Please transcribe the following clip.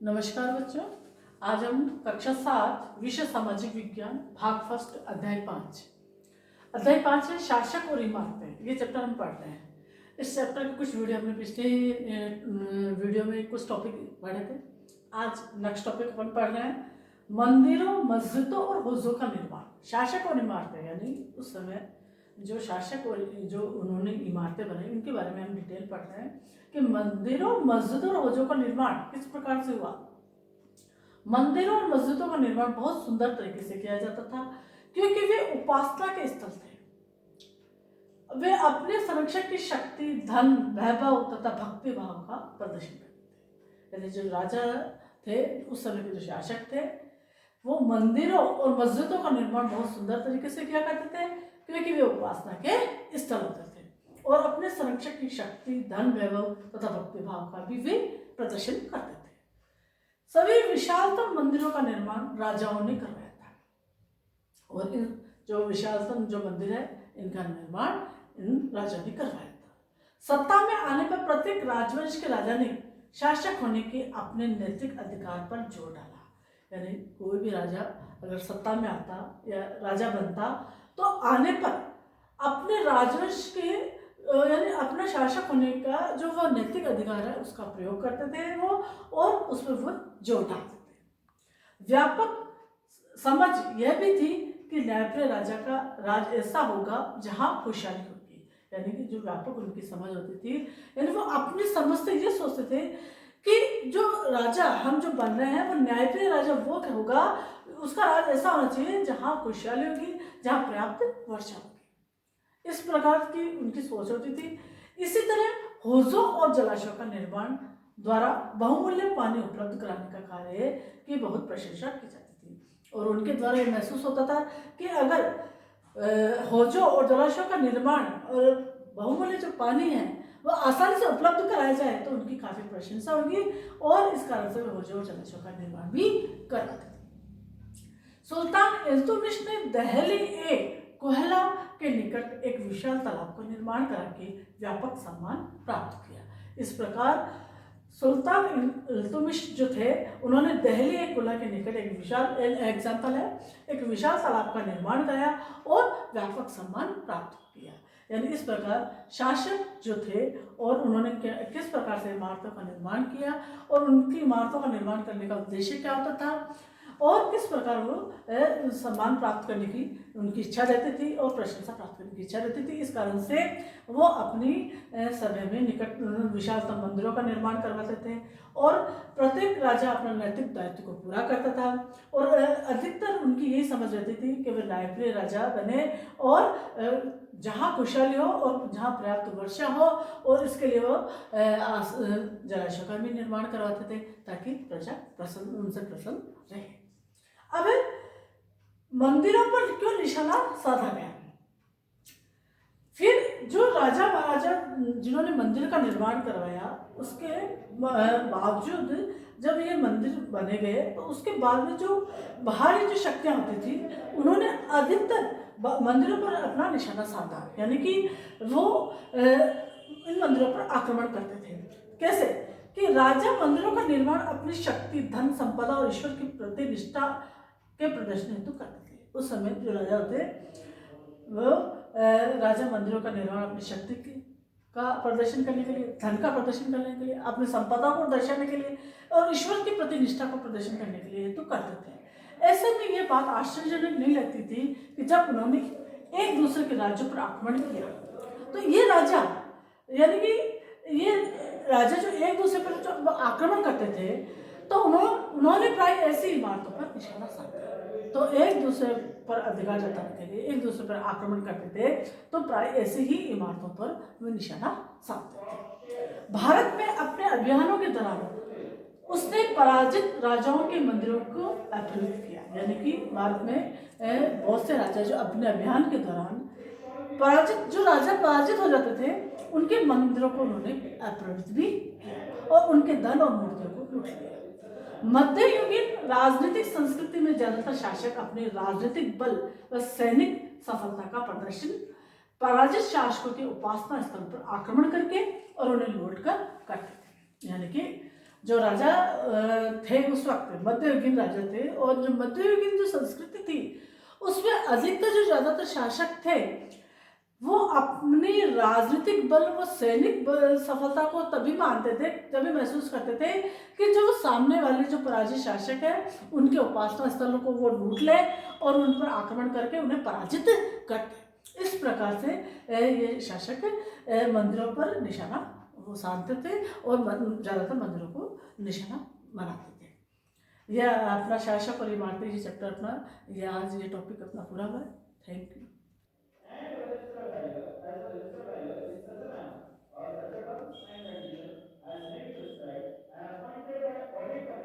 नमस्कार बच्चों। आज हम कक्षा 7 विषय सामाजिक विज्ञान भाग फर्स्ट अध्याय 5 है शासक और इमारतें। ये चैप्टर हम पढ़ते हैं। इस चैप्टर के कुछ वीडियो हमने पिछले वीडियो में कुछ टॉपिक पढ़े थे। आज नेक्स्ट टॉपिक अपन पढ़ रहे हैं मंदिरों, मस्जिदों और हौजों का निर्माण। शासक और इमारतें यानी उस समय जो शासक और जो उन्होंने इमारतें बनाई उनके बारे में हम डिटेल पढ़ रहे हैं कि मंदिरों, मस्जिदों और हौजों का निर्माण किस प्रकार से हुआ। मंदिरों और मस्जिदों का निर्माण बहुत सुंदर तरीके से किया जाता था क्योंकि वे उपासना के स्थल थे। वे अपने संरक्षक की शक्ति, धन, वैभव तथा भक्ति भाव का प्रदर्शन करते थे। यानी जो राजा थे उस समय के जो शासक थे वो मंदिरों और मस्जिदों का निर्माण बहुत सुंदर तरीके से किया करते थे क्योंकि वे उपासना के स्थल होते थे और अपने संरक्षक की शक्ति, धन, वैभव तथा भक्ति भाव का भी वे प्रदर्शन करते थे। सभी विशालतम मंदिरों का निर्माण राजाओं ने करवाया था और इन जो विशालतम जो मंदिर है इनका निर्माण इन राजाओं ने करवाया था। सत्ता में आने पर प्रत्येक राजवंश के राजा ने शासक होने के अपने नैतिक अधिकार पर जोर डाला। यानी कोई भी राजा अगर सत्ता में आता या राजा बनता तो आने पर अपने राजवंश के यानी अपना शासक होने का जो वो नैतिक अधिकार है उसका प्रयोग करते थे वो और उसमें वो जोर डालते थे। व्यापक समझ यह भी थी कि न्यायप्रिय राजा का राज ऐसा होगा जहां खुशहाली होगी। यानी कि जो व्यापक उनकी समझ होती थी यानी वो अपनी समझ से ये सोचते थे कि जो राजा हम जो बन रहे हैं वो न्यायप्रिय राजा वो होगा, उसका राज ऐसा होना चाहिए जहां खुशहाली होगी, जहां पर्याप्त वर्षा होगी। इस प्रकार की उनकी सोच होती थी। इसी तरह हौजों और जलाशयों का निर्माण द्वारा बहुमूल्य पानी उपलब्ध कराने का कार्य की बहुत प्रशंसा की जाती थी और उनके द्वारा यह महसूस होता था कि अगर हौजों और जलाशयों का निर्माण और बहुमूल्य जो पानी है वो आसानी से उपलब्ध कराया जाए तो उनकी काफी प्रशंसा होगी और इस कारण से वे हौजों और जलाशयों का निर्माण भी करवाते थे। सुल्तान इल्तुतमिश ने दहली ए कोहला के निकट एक विशाल तालाब का निर्माण करके व्यापक सम्मान प्राप्त किया। इस प्रकार सुल्तान इल्तुतमिश जो थे उन्होंने दहली ए कोहला के निकट एक विशाल एग्जाम्पल है एक विशाल तालाब का निर्माण कराया और व्यापक सम्मान प्राप्त किया। यानी इस प्रकार शासक जो थे और उन्होंने किस प्रकार से इमारतों का निर्माण किया और उनकी इमारतों का निर्माण करने का उद्देश्य क्या होता था और किस प्रकार वो सम्मान प्राप्त करने की उनकी इच्छा रहती थी और प्रशंसा प्राप्त करने की इच्छा रहती थी। इस कारण से वो अपनी समय में निकट विशालतम मंदिरों का निर्माण करवाते थे और प्रत्येक राजा अपना नैतिक दायित्व को पूरा करता था और अधिकतर उनकी यही समझ रहती थी कि वे न्यायप्रिय राजा बने और जहाँ खुशहाली हो और जहाँ पर्याप्त वर्षा हो और इसके लिए वो जलाशयों का भी निर्माण करवाते थे ताकि प्रजा प्रसन्न उनसे प्रसन्न रहे। अब मंदिरों पर क्यों निशाना साधा गया? फिर जो राजा महाराजा जिन्होंने मंदिर का निर्माण करवाया उसके बावजूद जब ये मंदिर बने गए तो उसके बाद में जो बाहरी जो शक्तियां होती थी उन्होंने अधिकतर मंदिरों पर अपना निशाना साधा। यानी कि वो इन मंदिरों पर आक्रमण करते थे। कैसे कि राजा मंदिरों का निर्माण अपनी शक्ति, धन, संपदा और ईश्वर की प्रति निष्ठा के प्रदर्शन हेतु करते थे। उस समय जो राजा होते वो राजा मंदिरों का निर्माण अपनी शक्ति का प्रदर्शन करने के लिए, धन का प्रदर्शन करने के लिए, अपनी संपदा को दर्शाने के लिए और ईश्वर की प्रति निष्ठा को प्रदर्शन करने के लिए हेतु करते थे। ऐसे में ये बात आश्चर्यजनक नहीं लगती थी कि जब उन्होंने एक दूसरे के राज्यों पर आक्रमण किया तो ये राजा यानी कि ये राजा जो एक दूसरे पर जो आक्रमण करते थे तो उन्होंने प्राय ऐसी इमारतों पर निशाना साधा। तो एक दूसरे पर अधिकार जताने के लिए एक दूसरे पर आक्रमण करते थे तो प्राय ऐसे ही इमारतों पर वे निशाना साधते थे। भारत में अपने अभियानों के दौरान उसने पराजित राजाओं के मंदिरों को अपहृत किया। यानी कि भारत में बहुत से राजा जो अपने अभियान के दौरान जो राजा पराजित हो जाते थे उनके मंदिरों को उन्होंने अपहृत भी किया और उनके धन और मूर्तियों को लूट लिया। मध्ययुगीन राजनीतिक संस्कृति में ज्यादातर शासक अपने राजनीतिक बल व सैनिक सफलता का प्रदर्शन पराजित शासकों के उपासना स्थल पर आक्रमण करके और उन्हें लूट कर करते थे। यानी कि जो राजा थे उस वक्त मध्ययुगीन राजा थे, और जो मध्ययुगीन जो संस्कृति थी उसमें अधिकतर जो ज़्यादातर शासक थे वो अपनी राजनीतिक बल व सैनिक सफलता को तभी मानते थे, तभी महसूस करते थे कि जो सामने वाले जो पराजित शासक है उनके उपासना स्थलों को वो लूट ले और उन पर आक्रमण करके उन्हें पराजित करते। इस प्रकार से ये शासक मंदिरों पर निशाना वो साधते थे और ज़्यादातर मंदिरों को निशाना बनाते थे। यह अपना शासक और इमारतें ये चैप्टर अपना, ये आज ये टॉपिक अपना पूरा हुआ है। Thank you.